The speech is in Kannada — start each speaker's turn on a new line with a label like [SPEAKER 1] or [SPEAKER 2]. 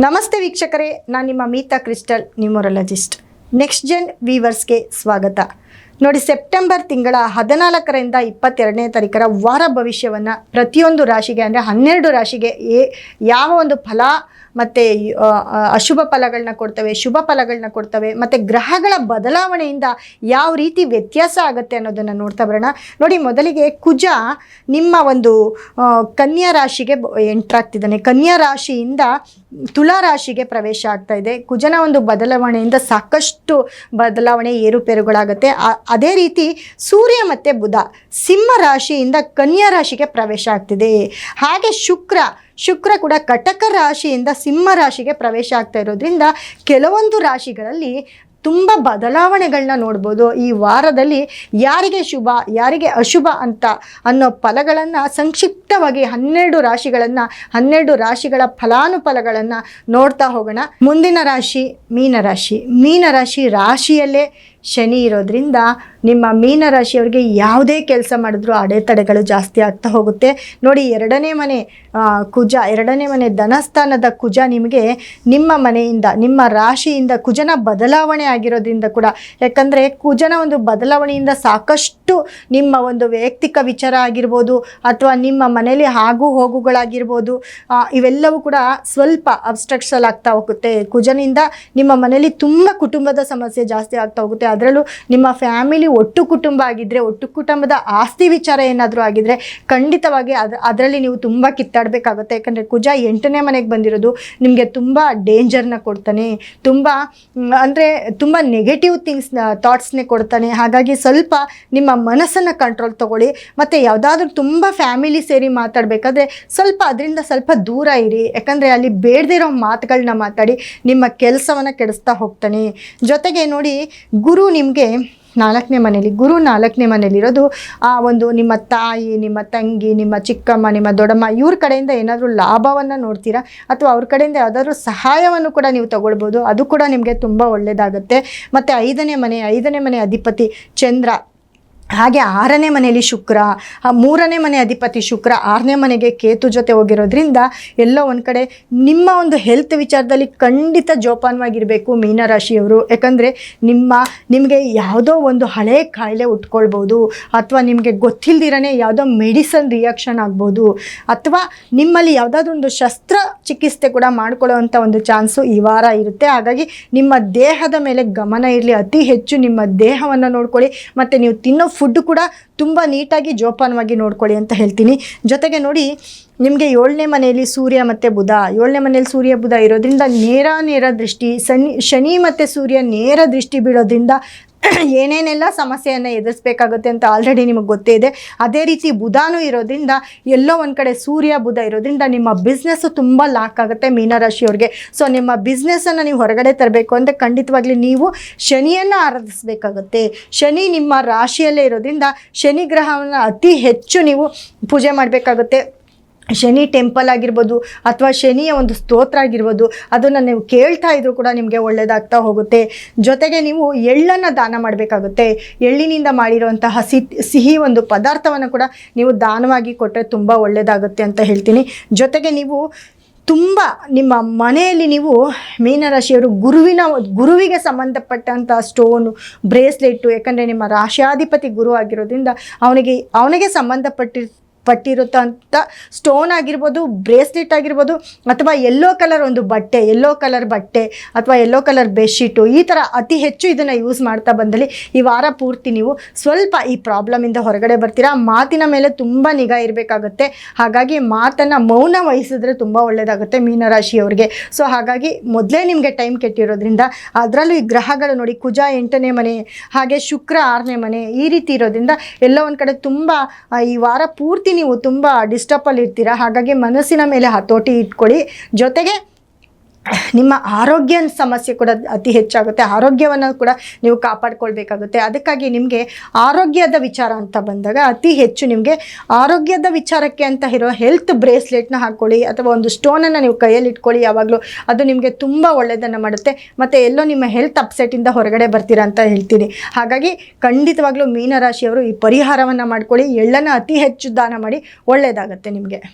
[SPEAKER 1] ನಮಸ್ತೆ ವೀಕ್ಷಕರೇ, ನಾನು ನಿಮ್ಮ Meeta crystal numerologist. Next Zen ವೀವರ್ಸ್ಗೆ ಸ್ವಾಗತ. ನೋಡಿ, ಸೆಪ್ಟೆಂಬರ್ ತಿಂಗಳ 14ರಿಂದ 22ನೇ ತಾರೀಕರ ವಾರ ಭವಿಷ್ಯವನ್ನು ಪ್ರತಿಯೊಂದು ರಾಶಿಗೆ ಅಂದರೆ 12 ರಾಶಿಗೆ ಯಾವ ಒಂದು ಫಲ ಮತ್ತು ಅಶುಭ ಫಲಗಳನ್ನ ಕೊಡ್ತವೆ, ಶುಭ ಫಲಗಳನ್ನ ಕೊಡ್ತವೆ, ಮತ್ತು ಗ್ರಹಗಳ ಬದಲಾವಣೆಯಿಂದ ಯಾವ ರೀತಿ ವ್ಯತ್ಯಾಸ ಆಗುತ್ತೆ ಅನ್ನೋದನ್ನು ನೋಡ್ತಾ ಬರೋಣ. ನೋಡಿ, ಮೊದಲಿಗೆ ಕುಜ ನಿಮ್ಮ ಒಂದು ಕನ್ಯಾ ರಾಶಿಗೆ ಎಂಟ್ರಾಗ್ತಿದ್ದಾನೆ. ಕನ್ಯಾ ರಾಶಿಯಿಂದ ತುಲಾ ರಾಶಿಗೆ ಪ್ರವೇಶ ಆಗ್ತಾ ಇದೆ. ಕುಜನ ಒಂದು ಬದಲಾವಣೆಯಿಂದ ಸಾಕಷ್ಟು ಬದಲಾವಣೆ ಏರುಪೇರುಗಳಾಗುತ್ತೆ. ಅದೇ ರೀತಿ ಸೂರ್ಯ ಮತ್ತು ಬುಧ ಸಿಂಹ ರಾಶಿಯಿಂದ ಕನ್ಯಾ ರಾಶಿಗೆ ಪ್ರವೇಶ ಆಗ್ತಿದೆ. ಹಾಗೆ ಶುಕ್ರ ಕೂಡ ಕಟಕ ರಾಶಿಯಿಂದ ಸಿಂಹ ರಾಶಿಗೆ ಪ್ರವೇಶ ಆಗ್ತಾ ಇರೋದ್ರಿಂದ ಕೆಲವೊಂದು ರಾಶಿಗಳಲ್ಲಿ ತುಂಬ ಬದಲಾವಣೆಗಳನ್ನ ನೋಡ್ಬೋದು. ಈ ವಾರದಲ್ಲಿ ಯಾರಿಗೆ ಶುಭ ಯಾರಿಗೆ ಅಶುಭ ಅನ್ನೋ ಫಲಗಳನ್ನು ಸಂಕ್ಷಿಪ್ತವಾಗಿ 12 ರಾಶಿಗಳ ಫಲಾನುಫಲಗಳನ್ನು ನೋಡ್ತಾ ಹೋಗೋಣ. ಮುಂದಿನ ರಾಶಿ ಮೀನರಾಶಿ ರಾಶಿಯಲ್ಲೇ ಶನಿ ಇರೋದ್ರಿಂದ ನಿಮ್ಮ ಮೀನರಾಶಿಯವರಿಗೆ ಯಾವುದೇ ಕೆಲಸ ಮಾಡಿದ್ರೂ ಅಡೆತಡೆಗಳು ಜಾಸ್ತಿ ಆಗ್ತಾ ಹೋಗುತ್ತೆ. ನೋಡಿ, ಎರಡನೇ ಮನೆ ಧನಸ್ಥಾನದ ಕುಜ ನಿಮಗೆ ನಿಮ್ಮ ಮನೆಯಿಂದ ನಿಮ್ಮ ರಾಶಿಯಿಂದ ಕುಜನ ಬದಲಾವಣೆ ಆಗಿರೋದ್ರಿಂದ ಕೂಡ, ಯಾಕಂದರೆ ಕುಜನ ಒಂದು ಬದಲಾವಣೆಯಿಂದ ಸಾಕಷ್ಟು ನಿಮ್ಮ ಒಂದು ವೈಯಕ್ತಿಕ ವಿಚಾರ ಆಗಿರ್ಬೋದು ಅಥವಾ ನಿಮ್ಮ ಮನೆಯಲ್ಲಿ ಆಗು ಹೋಗುಗಳಾಗಿರ್ಬೋದು, ಇವೆಲ್ಲವೂ ಕೂಡ ಸ್ವಲ್ಪ ಅಬ್ಸ್ಟ್ರಕ್ಟ್ಸಲ್ ಆಗ್ತಾ ಹೋಗುತ್ತೆ. ಕುಜನಿಂದ ನಿಮ್ಮ ಮನೆಯಲ್ಲಿ ತುಂಬ ಕುಟುಂಬದ ಸಮಸ್ಯೆ ಜಾಸ್ತಿ ಆಗ್ತಾ ಹೋಗುತ್ತೆ. ಅದರಲ್ಲೂ ನಿಮ್ಮ ಫ್ಯಾಮಿಲಿ ಒಟ್ಟು ಕುಟುಂಬ ಆಗಿದ್ದರೆ, ಒಟ್ಟು ಕುಟುಂಬದ ಆಸ್ತಿ ವಿಚಾರ ಏನಾದರೂ ಆಗಿದ್ರೆ ಖಂಡಿತವಾಗಿ ಅದರಲ್ಲಿ ನೀವು ತುಂಬ ಕಿತ್ತಾಡಬೇಕಾಗುತ್ತೆ. ಯಾಕಂದರೆ ಕುಜ 8ನೇ ಮನೆಗೆ ಬಂದಿರೋದು ನಿಮಗೆ ತುಂಬ ಡೇಂಜರ್ನ ಕೊಡ್ತಾನೆ, ತುಂಬ ನೆಗೆಟಿವ್ ಥಾಟ್ಸ್ನೇ ಕೊಡ್ತಾನೆ. ಹಾಗಾಗಿ ಸ್ವಲ್ಪ ನಿಮ್ಮ ಮನಸ್ಸನ್ನು ಕಂಟ್ರೋಲ್ ತಗೊಳ್ಳಿ. ಮತ್ತು ಯಾವುದಾದ್ರೂ ತುಂಬ ಫ್ಯಾಮಿಲಿ ಸೇರಿ ಮಾತಾಡಬೇಕಾದ್ರೆ ಅದರಿಂದ ಸ್ವಲ್ಪ ದೂರ ಇರಿ. ಯಾಕಂದರೆ ಅಲ್ಲಿ ಬೇಡದಿರೋ ಮಾತುಗಳನ್ನ ಮಾತಾಡಿ ನಿಮ್ಮ ಕೆಲಸವನ್ನು ಕೆಡಿಸ್ತಾ ಹೋಗ್ತಾನೆ. ಜೊತೆಗೆ ನೋಡಿ, ಗುರು ನಿಮಗೆ 4ನೇ ಮನೆಯಲ್ಲಿರೋದು ಆ ಒಂದು ನಿಮ್ಮ ತಾಯಿ, ನಿಮ್ಮ ತಂಗಿ, ನಿಮ್ಮ ಚಿಕ್ಕಮ್ಮ, ನಿಮ್ಮ ದೊಡ್ಡಮ್ಮ ಇವ್ರ ಕಡೆಯಿಂದ ಏನಾದರೂ ಲಾಭವನ್ನು ನೋಡ್ತೀರಾ ಅಥವಾ ಅವ್ರ ಕಡೆಯಿಂದ ಯಾವುದಾದ್ರೂ ಸಹಾಯವನ್ನು ಕೂಡ ನೀವು ತಗೊಳ್ಬೋದು. ಅದು ಕೂಡ ನಿಮಗೆ ತುಂಬ ಒಳ್ಳೆಯದಾಗುತ್ತೆ. ಮತ್ತು 5ನೇ ಮನೆ ಅಧಿಪತಿ ಚಂದ್ರ, ಹಾಗೆ 6ನೇ ಮನೆಯಲ್ಲಿ ಶುಕ್ರ, 3ನೇ ಮನೆ ಅಧಿಪತಿ ಶುಕ್ರ 6ನೇ ಮನೆಗೆ ಕೇತು ಜೊತೆ ಹೋಗಿರೋದ್ರಿಂದ ಎಲ್ಲೋ ಒಂದು ಕಡೆ ನಿಮ್ಮ ಒಂದು ಹೆಲ್ತ್ ವಿಚಾರದಲ್ಲಿ ಖಂಡಿತ ಜೋಪಾನವಾಗಿರಬೇಕು ಮೀನರಾಶಿಯವರು. ಯಾಕಂದರೆ ನಿಮಗೆ ಯಾವುದೋ ಒಂದು ಹಳೆ ಕಾಯಿಲೆ ಉಟ್ಕೊಳ್ಬೋದು, ಅಥವಾ ನಿಮಗೆ ಗೊತ್ತಿಲ್ದಿರೇ ಯಾವುದೋ ಮೆಡಿಸನ್ ರಿಯಾಕ್ಷನ್ ಆಗ್ಬೋದು, ಅಥವಾ ನಿಮ್ಮಲ್ಲಿ ಯಾವುದಾದ್ರೂ ಒಂದು ಶಸ್ತ್ರಚಿಕಿತ್ಸೆ ಕೂಡ ಮಾಡ್ಕೊಳ್ಳೋವಂಥ ಒಂದು ಚಾನ್ಸು ಈ ವಾರ ಇರುತ್ತೆ. ಹಾಗಾಗಿ ನಿಮ್ಮ ದೇಹದ ಮೇಲೆ ಗಮನ ಇರಲಿ, ಅತಿ ಹೆಚ್ಚು ನಿಮ್ಮ ದೇಹವನ್ನು ನೋಡ್ಕೊಳ್ಳಿ. ಮತ್ತು ನೀವು ತಿನ್ನೋ ಫುಡ್ ಕೂಡ ತುಂಬ ನೀಟಾಗಿ ಜೋಪಾನವಾಗಿ ನೋಡ್ಕೊಳ್ಳಿ ಅಂತ ಹೇಳ್ತೀನಿ. ಜೊತೆಗೆ ನೋಡಿ, ನಿಮಗೆ 7ನೇ ಮನೆಯಲ್ಲಿ ಸೂರ್ಯ ಮತ್ತು ಬುಧ ಇರೋದ್ರಿಂದ ನೇರ ದೃಷ್ಟಿ, ಶನಿ ಮತ್ತು ಸೂರ್ಯ ನೇರ ದೃಷ್ಟಿ ಬೀಳೋದ್ರಿಂದ ಏನೇನೆಲ್ಲ ಸಮಸ್ಯೆಯನ್ನು ಎದುರಿಸಬೇಕಾಗುತ್ತೆ ಅಂತ ಆಲ್ರೆಡಿ ನಿಮಗೆ ಗೊತ್ತೇ ಇದೆ. ಅದೇ ರೀತಿ ಬುಧನೂ ಇರೋದ್ರಿಂದ ಎಲ್ಲೋ ಒಂದು ಕಡೆ ಸೂರ್ಯ ಬುಧ ಇರೋದ್ರಿಂದ ನಿಮ್ಮ ಬಿಸ್ನೆಸ್ಸು ತುಂಬ ಲಾಕ್ ಆಗುತ್ತೆ ಮೀನರಾಶಿಯವ್ರಿಗೆ. ಸೊ ನಿಮ್ಮ ಬಿಸ್ನೆಸ್ಸನ್ನು ನೀವು ಹೊರಗಡೆ ತರಬೇಕು ಅಂದರೆ ಖಂಡಿತವಾಗ್ಲಿ ನೀವು ಶನಿಯನ್ನು ಆರಾಧಿಸಬೇಕಾಗುತ್ತೆ. ಶನಿ ನಿಮ್ಮ ರಾಶಿಯಲ್ಲೇ ಇರೋದ್ರಿಂದ ಶನಿ ಗ್ರಹವನ್ನು ಅತಿ ಹೆಚ್ಚು ನೀವು ಪೂಜೆ ಮಾಡಬೇಕಾಗುತ್ತೆ. ಶನಿ ಟೆಂಪಲ್ ಆಗಿರ್ಬೋದು ಅಥವಾ ಶನಿಯ ಒಂದು ಸ್ತೋತ್ರ ಆಗಿರ್ಬೋದು, ಅದನ್ನು ನೀವು ಕೇಳ್ತಾ ಇದ್ರೂ ಕೂಡ ನಿಮಗೆ ಒಳ್ಳೆಯದಾಗ್ತಾ ಹೋಗುತ್ತೆ. ಜೊತೆಗೆ ನೀವು ಎಳ್ಳನ್ನು ದಾನ ಮಾಡಬೇಕಾಗುತ್ತೆ. ಎಳ್ಳಿನಿಂದ ಮಾಡಿರುವಂತಹ ಸಿಹಿ ಒಂದು ಪದಾರ್ಥವನ್ನು ಕೂಡ ನೀವು ದಾನವಾಗಿ ಕೊಟ್ಟರೆ ತುಂಬ ಒಳ್ಳೆಯದಾಗುತ್ತೆ ಅಂತ ಹೇಳ್ತೀನಿ. ಜೊತೆಗೆ ನೀವು ತುಂಬ ನಿಮ್ಮ ಮನೆಯಲ್ಲಿ ನೀವು ಮೀನರಾಶಿಯವರು ಗುರುವಿಗೆ ಸಂಬಂಧಪಟ್ಟಂಥ ಸ್ಟೋನು, ಬ್ರೇಸ್ಲೆಟ್ಟು, ಯಾಕಂದರೆ ನಿಮ್ಮ ರಾಶಿಯಾಧಿಪತಿ ಗುರು ಆಗಿರೋದ್ರಿಂದ ಅವನಿಗೆ ಪಟ್ಟಿರುತ್ತಂಥ ಸ್ಟೋನ್ ಆಗಿರ್ಬೋದು, ಬ್ರೇಸ್ಲೆಟ್ ಆಗಿರ್ಬೋದು, ಅಥವಾ ಯೆಲ್ಲೋ ಕಲರ್ ಬಟ್ಟೆ ಅಥವಾ ಯೆಲ್ಲೋ ಕಲರ್ ಬೆಡ್ಶೀಟು, ಈ ಥರ ಅತಿ ಹೆಚ್ಚು ಇದನ್ನು ಯೂಸ್ ಮಾಡ್ತಾ ಬಂದಲ್ಲಿ ಈ ವಾರ ಪೂರ್ತಿ ನೀವು ಸ್ವಲ್ಪ ಈ ಪ್ರಾಬ್ಲಮಿಂದ ಹೊರಗಡೆ ಬರ್ತೀರಾ. ಮಾತಿನ ಮೇಲೆ ತುಂಬ ನಿಗಾ ಇರಬೇಕಾಗುತ್ತೆ. ಹಾಗಾಗಿ ಮಾತನ್ನು ಮೌನ ವಹಿಸಿದ್ರೆ ತುಂಬ ಒಳ್ಳೆಯದಾಗುತ್ತೆ ಮೀನರಾಶಿಯವರಿಗೆ. ಸೊ ಹಾಗಾಗಿ ಮೊದಲೇ ನಿಮಗೆ ಟೈಮ್ ಕೆಟ್ಟಿರೋದ್ರಿಂದ, ಅದರಲ್ಲೂ ಈ ಗ್ರಹಗಳು ನೋಡಿ, ಕುಜ 8ನೇ ಮನೆ, ಹಾಗೆ ಶುಕ್ರ 6ನೇ ಮನೆ, ಈ ರೀತಿ ಇರೋದ್ರಿಂದ ಎಲ್ಲೋ ಒಂದು ಕಡೆ ತುಂಬ ಈ ವಾರ ಪೂರ್ತಿ ನೀವು ತುಂಬ ಡಿಸ್ಟರ್ಬಲ್ಲಿ ಇರ್ತೀರಾ. ಹಾಗಾಗಿ ಮನಸ್ಸಿನ ಮೇಲೆ ಹತೋಟಿ ಇಟ್ಕೊಳ್ಳಿ. ಜೊತೆಗೆ ನಿಮ್ಮ ಆರೋಗ್ಯ ಸಮಸ್ಯೆ ಕೂಡ ಅತಿ ಹೆಚ್ಚಾಗುತ್ತೆ. ಆರೋಗ್ಯವನ್ನು ಕೂಡ ನೀವು ಕಾಪಾಡ್ಕೊಳ್ಬೇಕಾಗುತ್ತೆ. ಅದಕ್ಕಾಗಿ ನಿಮಗೆ ಆರೋಗ್ಯದ ವಿಚಾರ ಅಂತ ಬಂದಾಗ ಅತಿ ಹೆಚ್ಚು ನಿಮಗೆ ಆರೋಗ್ಯದ ವಿಚಾರಕ್ಕೆ ಅಂತ ಇರೋ ಹೆಲ್ತ್ ಬ್ರೇಸ್ಲೆಟ್ನ ಹಾಕ್ಕೊಳ್ಳಿ, ಅಥವಾ ಒಂದು ಸ್ಟೋನನ್ನು ನೀವು ಕೈಯಲ್ಲಿ ಇಟ್ಕೊಳ್ಳಿ. ಯಾವಾಗಲೂ ಅದು ನಿಮಗೆ ತುಂಬ ಒಳ್ಳೆಯದನ್ನು ಮಾಡುತ್ತೆ. ಮತ್ತು ಎಲ್ಲೋ ನಿಮ್ಮ ಹೆಲ್ತ್ ಅಪ್ಸೆಟ್ಟಿಂದ ಹೊರಗಡೆ ಬರ್ತೀರಾ ಅಂತ ಹೇಳ್ತೀನಿ. ಹಾಗಾಗಿ ಖಂಡಿತವಾಗ್ಲೂ ಮೀನರಾಶಿಯವರು ಈ ಪರಿಹಾರವನ್ನು ಮಾಡ್ಕೊಳ್ಳಿ. ಎಳ್ಳನ್ನು ಅತಿ ಹೆಚ್ಚು ದಾನ ಮಾಡಿ, ಒಳ್ಳೆಯದಾಗುತ್ತೆ ನಿಮಗೆ.